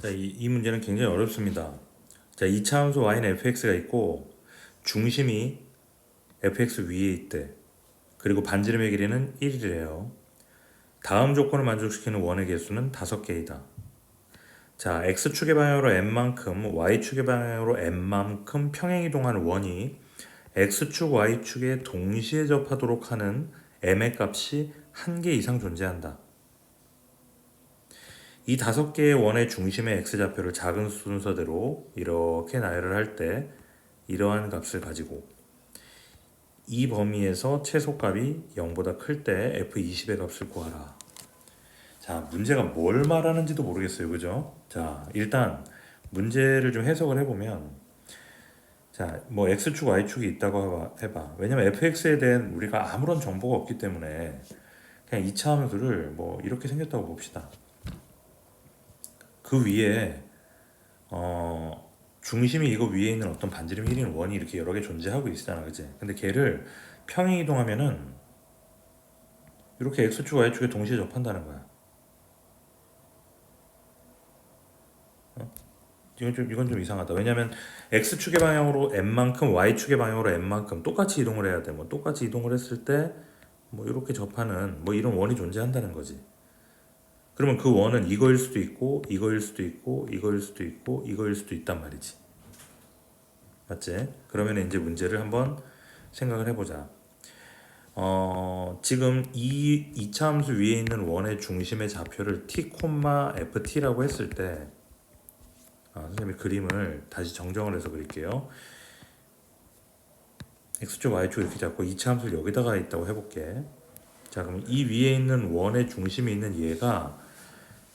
자, 이 문제는 굉장히 어렵습니다. 자, 이차 함수 y는 fx가 있고 중심이 fx 위에 있대. 그리고 반지름의 길이는 1이래요. 다음 조건을 만족시키는 원의 개수는 5개이다. 자, x축의 방향으로 n만큼 y축의 방향으로 n만큼 평행이동하는 원이 x축, y축에 동시에 접하도록 하는 m의 값이 1개 이상 존재한다. 이 5개의 원의 중심의 x좌표를 작은 순서대로 이렇게 나열을 할 때 이러한 값을 가지고 이 범위에서 최소값이 0보다 클 때 f20의 값을 구하라. 자, 문제가 뭘 말하는지도 모르겠어요. 그죠? 자, 일단 문제를 좀 해석을 해보면, 자, 뭐 x축, y축이 있다고 해봐. 왜냐면 fx에 대한 우리가 아무런 정보가 없기 때문에 그냥 2차 함수를 뭐 이렇게 생겼다고 봅시다. 그 위에 중심이 이거 위에 있는 어떤 반지름 1인 원이 이렇게 여러 개 존재하고 있잖아, 그치? 근데 걔를 평행 이동하면은 이렇게 x축, y축에 동시에 접한다는 거야. 이건 좀 이상하다. 왜냐면 x축의 방향으로 n만큼, y축의 방향으로 n만큼 똑같이 이동을 해야 돼. 뭐 똑같이 이동을 했을 때 뭐 이렇게 접하는 뭐 이런 원이 존재한다는 거지. 그러면 그 원은 이거일 수도 있고, 이거일 수도 있고, 이거일 수도 있고, 이거일 수도 있단 말이지. 맞지? 그러면 이제 문제를 한번 생각을 해보자. 지금 이 이차함수 위에 있는 원의 중심의 좌표를 t, ft라고 했을 때, 선생님이 그림을 다시 정정을 해서 그릴게요. x축, y축 이렇게 잡고 이차함수를 여기다가 있다고 해볼게. 자, 그럼 이 위에 있는 원의 중심이 있는 얘가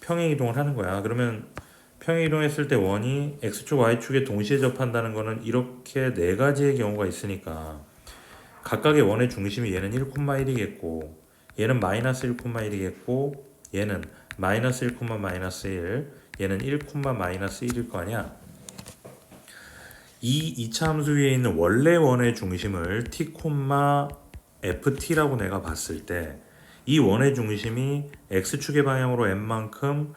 평행 이동을 하는 거야. 그러면 평행 이동했을 때 원이 x축, y축에 동시에 접한다는 거는 이렇게 네 가지의 경우가 있으니까 각각의 원의 중심이 얘는 1,1이겠고 얘는 마이너스 1,1이겠고 얘는 마이너스 1, 마이너스 1 얘는 1, 마이너스 1일 거 아니야. 이 이차 함수 위에 있는 원래 원의 중심을 t, ft라고 내가 봤을 때 이 원의 중심이 x축의 방향으로 n만큼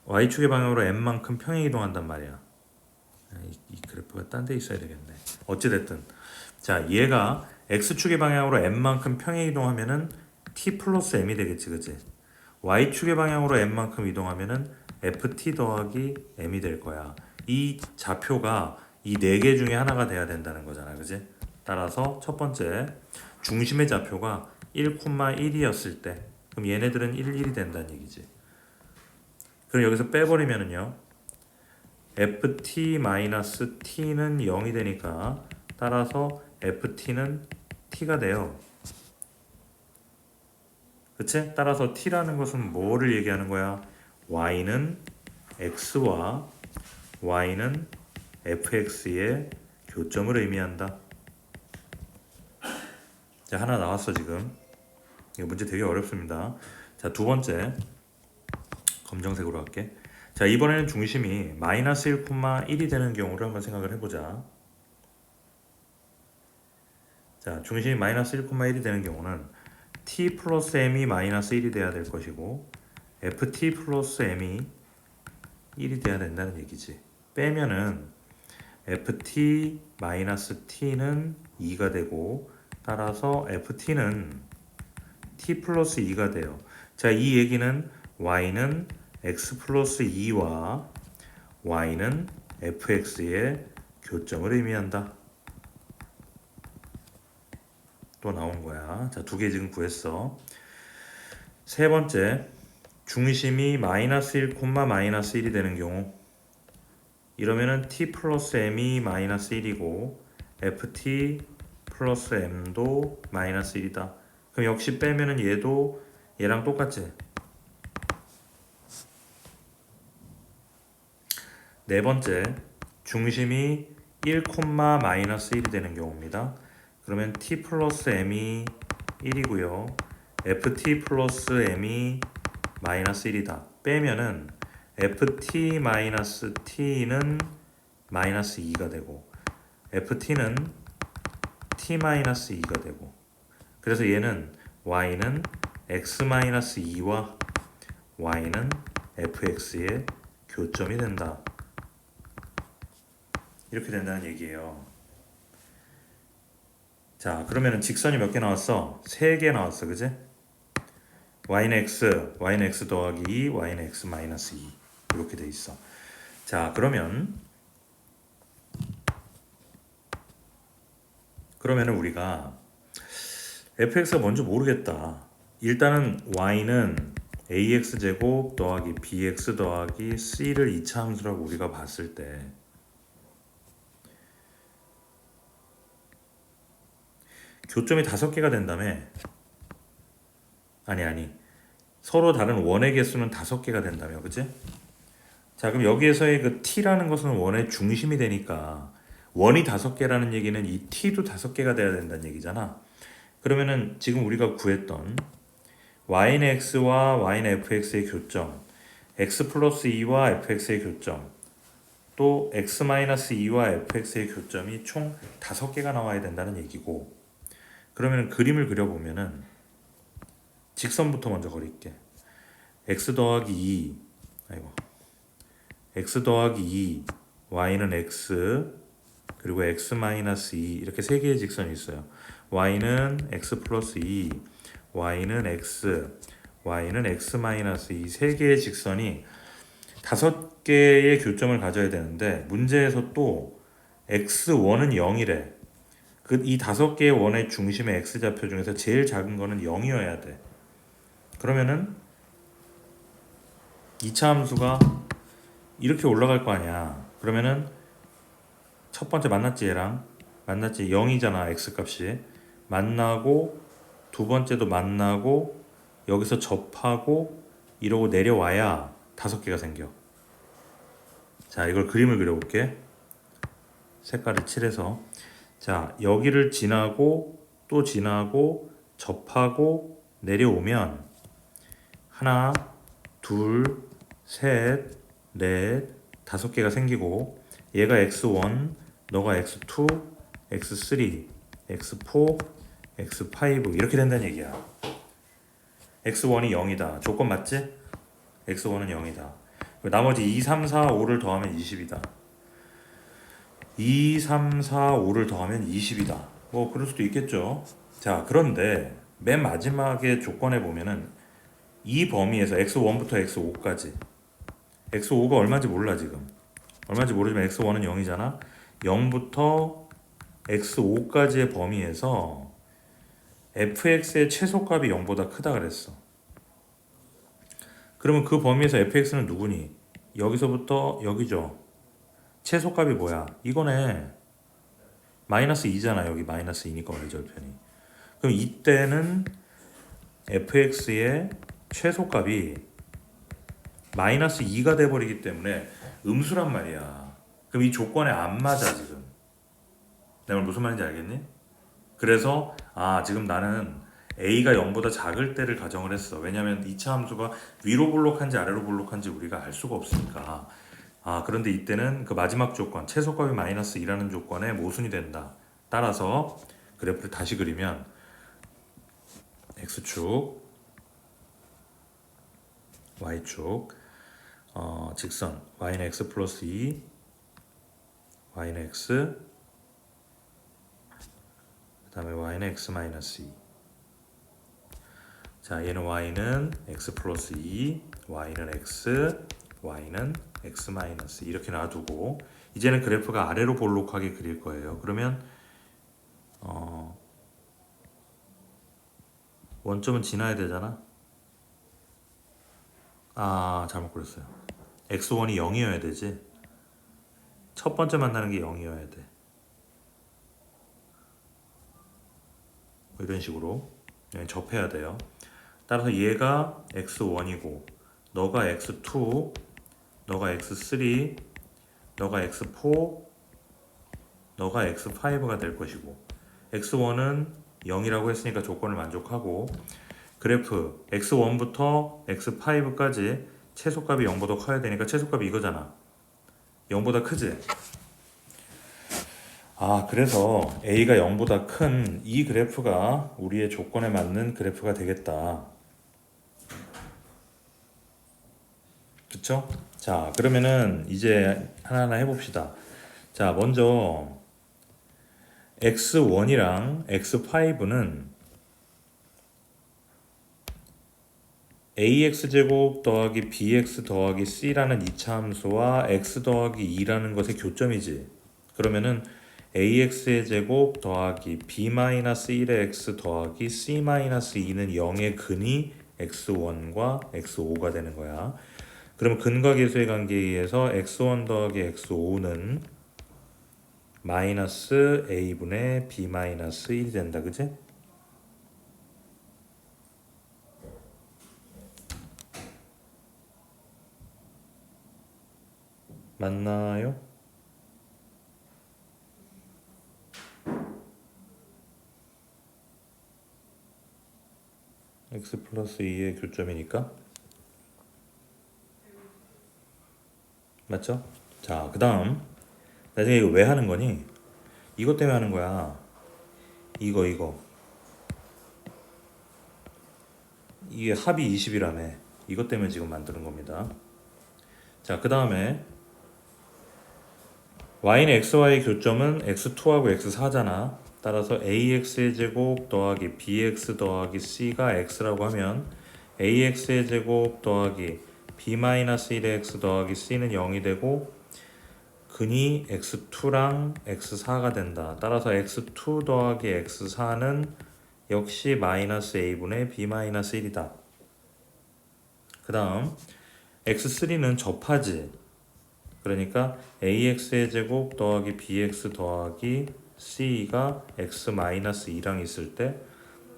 y축의 방향으로 n만큼 평행 이동한단 말이야. 이 그래프가 딴 데 있어야 되겠네. 어찌됐든 자, 얘가 x축의 방향으로 n만큼 평행 이동하면은 t 플러스 m이 되겠지, 그치? y축의 방향으로 n만큼 이동하면은 ft 더하기 m이 될 거야. 이 좌표가 이 네 개 중에 하나가 돼야 된다는 거잖아, 그치? 따라서 첫 번째 중심의 좌표가 1,1이었을 때 그럼 얘네들은 1, 1이 된다는 얘기지. 그럼 여기서 빼버리면은요 ft-t는 0이 되니까 따라서 ft는 t가 돼요. 그치? 따라서 t라는 것은 뭐를 얘기하는 거야? y는 x와 y는 fx의 교점을 의미한다. 자, 하나 나왔어 지금. 이거 문제 되게 어렵습니다. 자, 두 번째 검정색으로 할게. 자, 이번에는 중심이 마이너스 1,1이 되는 경우를 한번 생각을 해보자. 자, 중심이 마이너스 1,1이 되는 경우는 t 플러스 m이 마이너스 1이 돼야 될 것이고 ft 플러스 m이 1이 돼야 된다는 얘기지. 빼면은 ft 마이너스 t는 2가 되고 따라서 ft는 t 플러스 2가 돼요. 자, 이 얘기는 y는 x 플러스 2와 y는 fx의 교점을 의미한다. 또 나온 거야. 자, 두 개 지금 구했어. 세 번째, 중심이 마이너스 1, 마이너스 1이 되는 경우 이러면은 t 플러스 m이 마이너스 1이고 ft 플러스 m도 마이너스 1이다. 그럼 역시 빼면은 얘도 얘랑 똑같지. 네 번째, 중심이 1, 마이너스 1이 되는 경우입니다. 그러면 t 플러스 m이 1이고요. ft 플러스 m이 마이너스 1이다. 빼면은 ft 마이너스 t는 마이너스 2가 되고 ft는 t 마이너스 2가 되고 그래서 얘는 y는 x 마이너스 2와 y는 fx의 교점이 된다. 이렇게 된다는 얘기예요. 자, 그러면은 직선이 몇 개 나왔어? 3개 나왔어, 그지? y는 x 더하기 2, y는 x 마이너스 2 이렇게 돼 있어. 자, 그러면은 우리가 fx가 뭔지 모르겠다. 일단은 y는 ax제곱 더하기 bx 더하기 c를 2차 함수라고 우리가 봤을 때 교점이 5개가 된다며. 아니 서로 다른 원의 개수는 5개가 된다며, 그치? 자, 그럼 여기에서의 그 t라는 것은 원의 중심이 되니까 원이 5개라는 얘기는 이 t도 5개가 돼야 된다는 얘기잖아. 그러면은 지금 우리가 구했던 y는 x와 y는 fx의 교점, x 플러스 2와 fx의 교점, 또 x 마이너스 2와 fx의 교점이 총 5개가 나와야 된다는 얘기고, 그러면 그림을 그려보면은 직선부터 먼저 그릴게. x 더하기 2, x 더하기 2, y는 x, 그리고 x 마이너스 2 이렇게 3개의 직선이 있어요. y는 x 플러스 2, y는 x, y는 x 마이너스 2 3개의 직선이 5개의 교점을 가져야 되는데 문제에서 또 x1은 0이래. 이 5개의 원의 중심의 x좌표 중에서 제일 작은 거는 0이어야 돼. 그러면은 2차 함수가 이렇게 올라갈 거 아니야. 그러면은 첫 번째 만났지, 얘랑 만났지. 0이잖아, x값이. 만나고 두 번째도 만나고 여기서 접하고 이러고 내려와야 5개가 생겨. 자, 이걸 그림을 그려볼게. 색깔을 칠해서. 자, 여기를 지나고 또 지나고 접하고 내려오면 하나, 둘, 셋, 넷, 5개가 생기고, 얘가 x1, 너가 x2, x3, x4, x5 이렇게 된다는 얘기야. x1이 0이다. 조건 맞지? x1은 0이다. 나머지 2, 3, 4, 5를 더하면 20이다. 2, 3, 4, 5를 더하면 20이다. 뭐 그럴 수도 있겠죠. 자, 그런데 맨 마지막에 조건에 보면은 이 범위에서 x1부터 x5까지, x5가 얼마인지 몰라 지금. 얼마인지 모르지만 x1은 0이잖아. 0부터 x5까지의 범위에서 fx의 최소값이 0보다 크다 그랬어. 그러면 그 범위에서 fx는 누구니? 여기서부터 여기죠. 최소값이 뭐야? 이거네. 마이너스 2잖아. 여기 마이너스 2니까 원래절편이. 그럼 이때는 fx의 최소값이 마이너스 2가 돼버리기 때문에 음수란 말이야. 그럼 이 조건에 안 맞아 지금. 내가 무슨 말인지 알겠니? 그래서 지금 나는 a가 0보다 작을 때를 가정을 했어. 왜냐면 2차 함수가 위로 볼록한지 아래로 볼록한지 우리가 알 수가 없으니까. 그런데 이때는 그 마지막 조건, 최소값이 마이너스 2라는 조건에 모순이 된다. 따라서 그래프를 다시 그리면 x축, y축, 직선 y는 x 플러스 2, y는 x, 그 다음에 y는 x 마이너스 2. 자, 얘는 y는 x 플러스 2, y는 x, y는 x 마이너스 이렇게 놔두고, 이제는 그래프가 아래로 볼록하게 그릴 거예요. 그러면 원점은 지나야 되잖아. 잘못 그렸어요. x1이 0이어야 되지. 첫 번째 만나는 게 0이어야 돼. 이런 식으로 접해야 돼요. 따라서 얘가 x1이고, 너가 x2, 너가 x3, 너가 x4, 너가 x5가 될 것이고, x1은 0이라고 했으니까 조건을 만족하고, 그래프 x1부터 x5까지 최소값이 0보다 커야 되니까 최소값이 이거잖아. 0보다 크지? 그래서 a가 0보다 큰 이 그래프가 우리의 조건에 맞는 그래프가 되겠다. 그쵸? 자, 그러면은 이제 하나하나 해봅시다. 자, 먼저 x1이랑 x5는 ax제곱 더하기 bx 더하기 c라는 이차함수와 x 더하기 2라는 것의 교점이지. 그러면은 ax의 제곱 더하기 b-1의 x 더하기 c-2는 0의 근이 x1과 x5가 되는 거야. 그럼 근과 계수의 관계에 의해서 x1 더하기 x5는 마이너스 a분의 b-1이 된다. 그치? 맞나요? x 플러스 2의 교점이니까 맞죠? 자, 그 다음 나중에 이거 왜 하는 거니? 이것 때문에 하는 거야. 이거 이게 합이 20이라며. 이것 때문에 지금 만드는 겁니다. 자, 그 다음에 y는 xy의 교점은 x2하고 x4잖아. 따라서 ax의 제곱 더하기 bx 더하기 c가 x라고 하면 ax의 제곱 더하기 b-1의 x 더하기 c는 0이 되고 근이 x2랑 x4가 된다. 따라서 x2 더하기 x4는 역시 마이너스 a분의 b-1이다. 그 다음 x3는 접하지. 그러니까 ax의 제곱 더하기 bx 더하기 c가 x-2랑 있을 때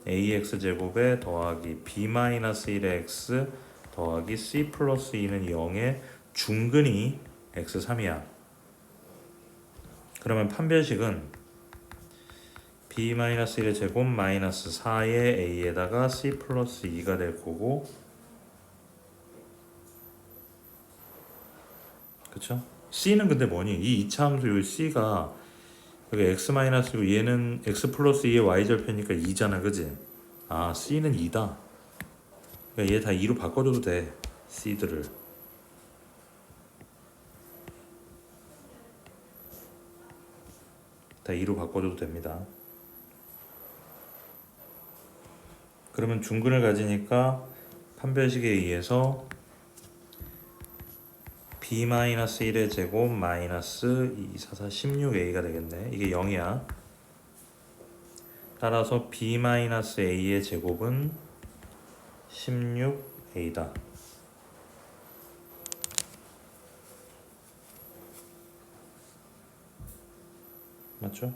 ax 제곱에 더하기 b-1의 x 더하기 c 플러스 2는 0의 중근이 x3이야. 그러면 판별식은 b-1의 제곱 마이너스 4의 a에다가 c 플러스 2가 될 거고, 그쵸? c는 근데 뭐니? 이 이차함수 요 c가 여기 x-고 얘는 x 플러스 2의 y절편이니까 2잖아, 그지? 아, c는 2다. 그러니까 얘 다 2로 바꿔줘도 돼, c들을. 다 2로 바꿔줘도 됩니다. 그러면 중근을 가지니까 판별식에 의해서 b-1의 제곱 마이너스 2, 4, 4, 16a가 되겠네. 이게 0이야. 따라서 b-a의 제곱은 16a다. 맞죠?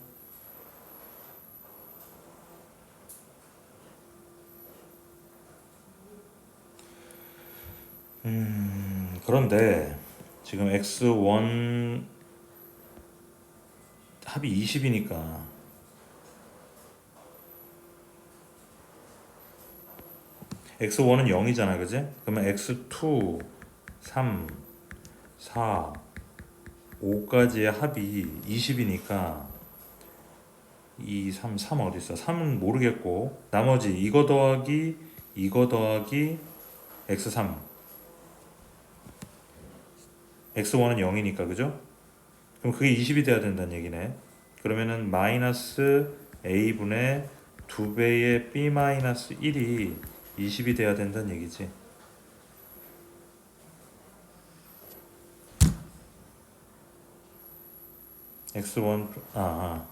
그런데 지금 x1 합이 20이니까 x1은 0이잖아, 그지? 그러면 x2, 3, 4, 5까지의 합이 20이니까 2, 3, 3 어디 있어? 3은 모르겠고 나머지 이거 더하기 x3 x1은 0이니까 그죠? 그럼 그게 20이 돼야 된다는 얘기네. 그러면은 마이너스 a분의 2배의 b-1이 20이 돼야 된다는 얘기지. x1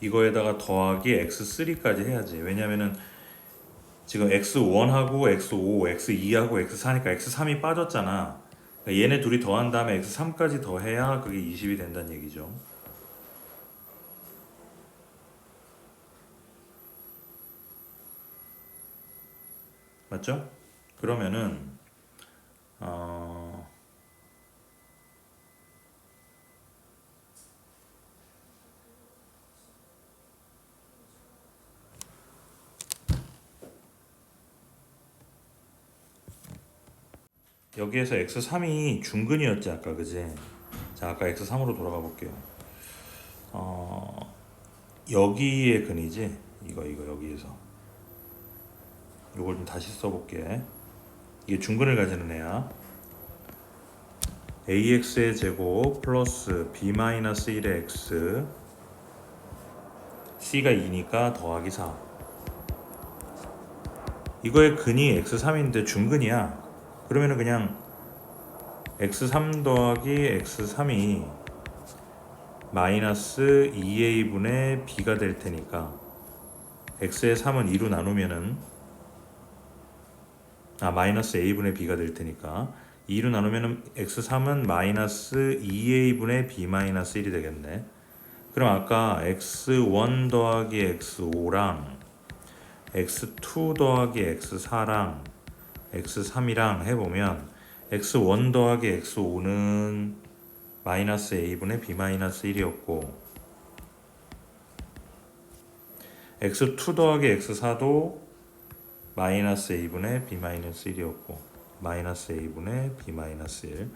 이거에다가 더하기 x3까지 해야지. 왜냐면은 지금 x1하고 x5, x2하고 x4니까 x3이 빠졌잖아. 그러니까 얘네 둘이 더한 다음에 x3까지 더해야 그게 20이 된다는 얘기죠. 맞죠? 그러면은 여기에서 x3이 중근이었지 아까, 그지? 자, 아까 x3으로 돌아가 볼게요. 여기에 근이지? 이거 여기에서 이걸 좀 다시 써볼게. 이게 중근을 가지는 애야. ax의 제곱 플러스 b-1의 x, c가 2니까 더하기 4. 이거의 근이 x3인데 중근이야. 그러면은 그냥 x3 더하기 x3이 마이너스 2a분의 b가 될 테니까 x의 3은 2로 나누면은 마이너스 a분의 b가 될 테니까 2로 나누면은 x3은 마이너스 2a분의 b 마이너스 1이 되겠네. 그럼 아까 x1 더하기 x5랑 x2 더하기 x4랑 x3이랑 해보면 x1 더하기 x5는 마이너스 a분의 b 마이너스 1이었고 x2 더하기 x4도 마이너스 a분의 b 마이너스 1이었고 마이너스 a분의 b 마이너스 1.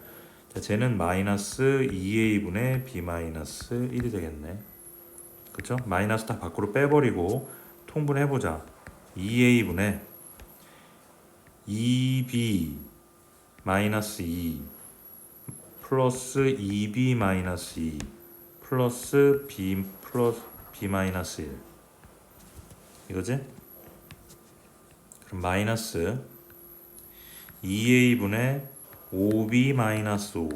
자, 쟤는 마이너스 2a분의 b 마이너스 1이 되겠네. 그쵸? 마이너스 다 밖으로 빼버리고 통분해보자. 2a분의 2b 마이너스 2 플러스 2b 마이너스 2 플러스 b 마이너스 1 이거지? 그럼 마이너스 2a분의 5b 마이너스 5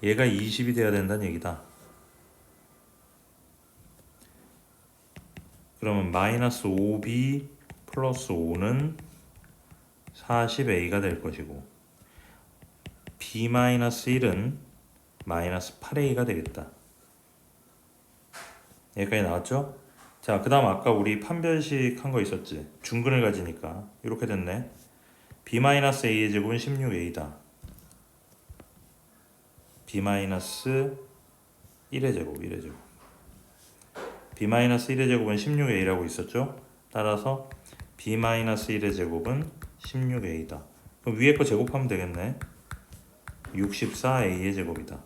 얘가 20이 돼야 된다는 얘기다. 그러면 마이너스 5b 플러스 5는 40a가 될 것이고 b 마이너스 1은 마이너스 8a가 되겠다. 여기까지 나왔죠? 자, 그 다음 아까 우리 판별식 한 거 있었지? 중근을 가지니까 이렇게 됐네. b-a의 제곱은 16a다. b-1의 제곱, 1의 제곱. b-1의 제곱은 16a라고 있었죠? 따라서 b-1의 제곱은 16a다. 그럼 위에 거 제곱하면 되겠네. 64a의 제곱이다.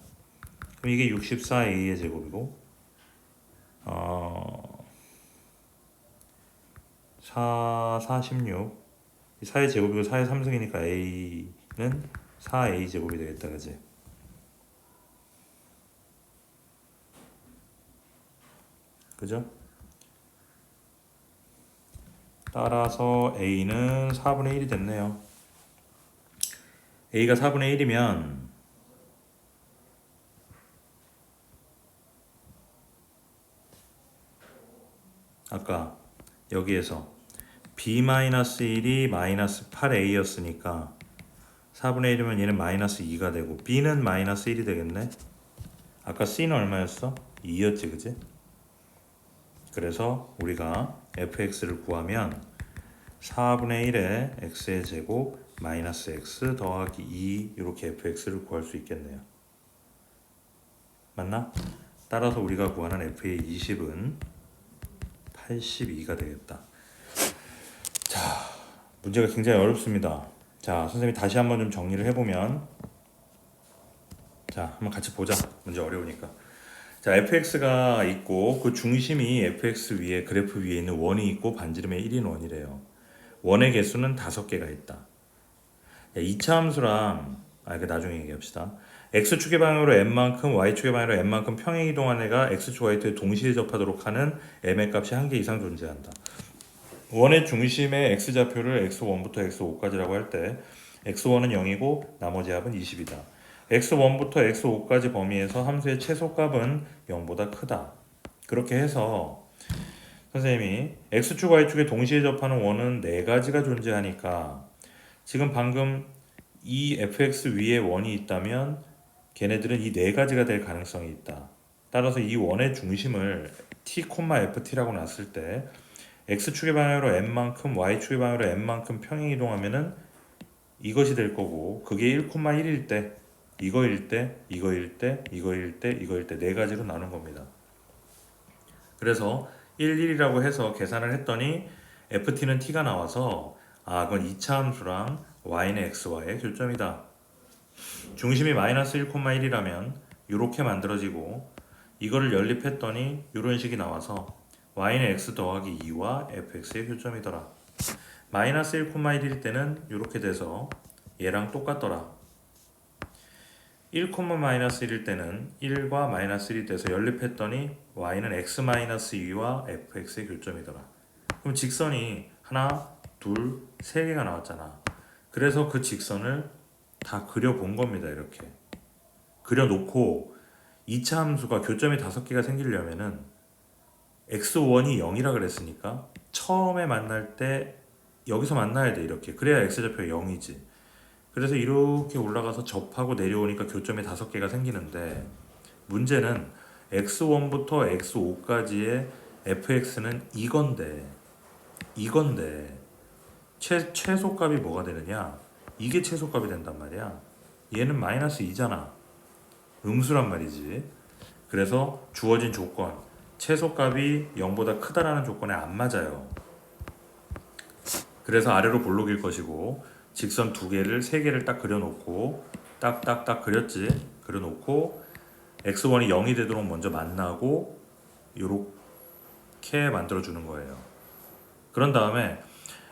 그럼 이게 64a의 제곱이고 46 4의 제곱이고 4의 3승이니까 a는 4a 제곱이 되겠다. 그지? 그죠? 따라서 a는 4분의 1이 됐네요. a가 4분의 1이면 아까 여기에서 b-1이 마이너스 8a였으니까 4분의 1이면 얘는 마이너스 2가 되고 b는 마이너스 1이 되겠네. 아까 c는 얼마였어? 2였지, 그지? 그래서 우리가 fx를 구하면 4분의 1에 x의 제곱 마이너스 x 더하기 2 이렇게 fx를 구할 수 있겠네요. 맞나? 따라서 우리가 구하는 f의 20은 82가 되겠다. 자, 문제가 굉장히 어렵습니다. 자, 선생님이 다시 한번 좀 정리를 해보면, 자, 한번 같이 보자. 문제 어려우니까. 자, fx가 있고 그 중심이 fx 위에 그래프 위에 있는 원이 있고 반지름의 1인 원이래요. 원의 개수는 5개가 있다. 2차 함수랑 그 나중에 얘기합시다. x축의 방향으로 m만큼 y축의 방향으로 m만큼 평행 이동한 애가 x축 y축에 동시에 접하도록 하는 m의 값이 1개 이상 존재한다. 원의 중심의 x좌표를 x1부터 x5까지라고 할 때 x1은 0이고 나머지 합은 20이다. x1부터 x5까지 범위에서 함수의 최소값은 0보다 크다. 그렇게 해서 선생님이 x축 y축에 동시에 접하는 원은 4가지가 존재하니까 지금 방금 이 fx 위에 원이 있다면 걔네들은 이 4가지가 될 가능성이 있다. 따라서 이 원의 중심을 t, ft라고 놨을 때 x축의 방향으로 m만큼 y축의 방향으로 m만큼 평행 이동하면은 이것이 될 거고 그게 1,1일 때 이거일 때 이거일 때 이거일 때 이거일 때 4가지로 나눈 겁니다. 그래서 1, 1이라고 해서 계산을 했더니 ft는 t가 나와서 그건 2차 함수랑 y는 xy의 교점이다. 중심이 마이너스 1,1이라면 이렇게 만들어지고 이거를 연립했더니 이런 식이 나와서 y는 x 더하기 2와 fx의 교점이더라. 마이너스 1,1일 때는 이렇게 돼서 얘랑 똑같더라. 1, 마이너스 1일 때는 1과 마이너스 1이 돼서 연립했더니 y는 x-2와 fx의 교점이더라. 그럼 직선이 하나, 둘, 세 개가 나왔잖아. 그래서 그 직선을 다 그려본 겁니다. 이렇게 그려놓고 2차 함수가 교점이 5개가 생기려면은 x1이 0이라 그랬으니까 처음에 만날 때 여기서 만나야 돼. 이렇게 그래야 x좌표가 0이지. 그래서 이렇게 올라가서 접하고 내려오니까 교점이 5개가 생기는데, 문제는 x1부터 x5까지의 fx는 이건데 최소값이 뭐가 되느냐, 이게 최소값이 된단 말이야. 얘는 마이너스 2잖아. 음수란 말이지. 그래서 주어진 조건, 최소값이 0보다 크다라는 조건에 안 맞아요. 그래서 아래로 볼록일 것이고, 직선 2개를 3개를 딱 그려놓고 딱딱딱 그렸지. 그려놓고 x1이 0이 되도록 먼저 만나고 요렇게 만들어주는 거예요. 그런 다음에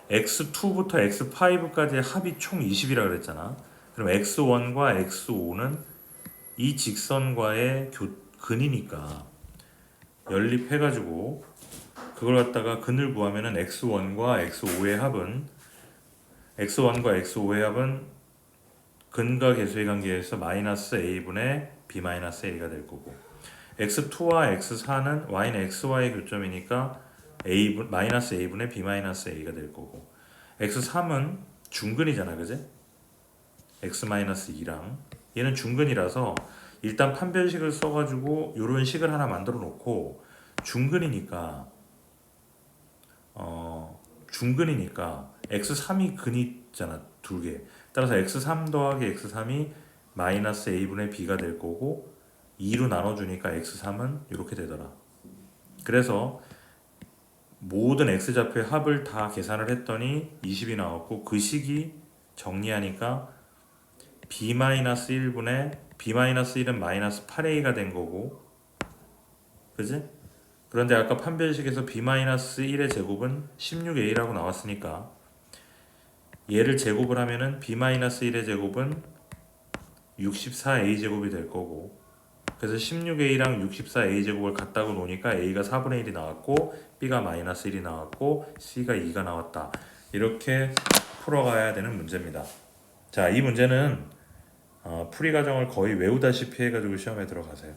x2부터 x5까지의 합이 총 20이라 그랬잖아. 그럼 x1과 x5는 이 직선과의 근이니까 연립해가지고 그걸 갖다가 근을 구하면은 x1과 x5의 합은 근과 계수의 관계에서 마이너스 a분의 b 마이너스 a가 될 거고, x2와 x4는 y는 xy의 교점이니까 마이너스 a분의 b 마이너스 a가 될 거고, x3은 중근이잖아, 그지? x 마이너스 2랑 얘는 중근이라서 일단 판별식을 써가지고 요런 식을 하나 만들어 놓고, 중근이니까 x3이 근이 있잖아, 2개. 따라서 x3 더하기 x3이 마이너스 a분의 b가 될 거고, 2로 나눠주니까 x3은 이렇게 되더라. 그래서 모든 x좌표의 합을 다 계산을 했더니 20이 나왔고, 그 식이 정리하니까 b-1분의 b-1은 마이너스 8a가 된 거고, 그지? 그런데 아까 판별식에서 b-1의 제곱은 16a라고 나왔으니까 얘를 제곱을 하면은 b-1의 제곱은 64a 제곱이 될 거고, 그래서 16a랑 64a 제곱을 갖다고 놓으니까 a가 4분의 1이 나왔고 b가 마이너스 1이 나왔고 c가 2가 나왔다. 이렇게 풀어가야 되는 문제입니다. 자, 이 문제는 풀이 과정을 거의 외우다시피 해가지고 시험에 들어가세요.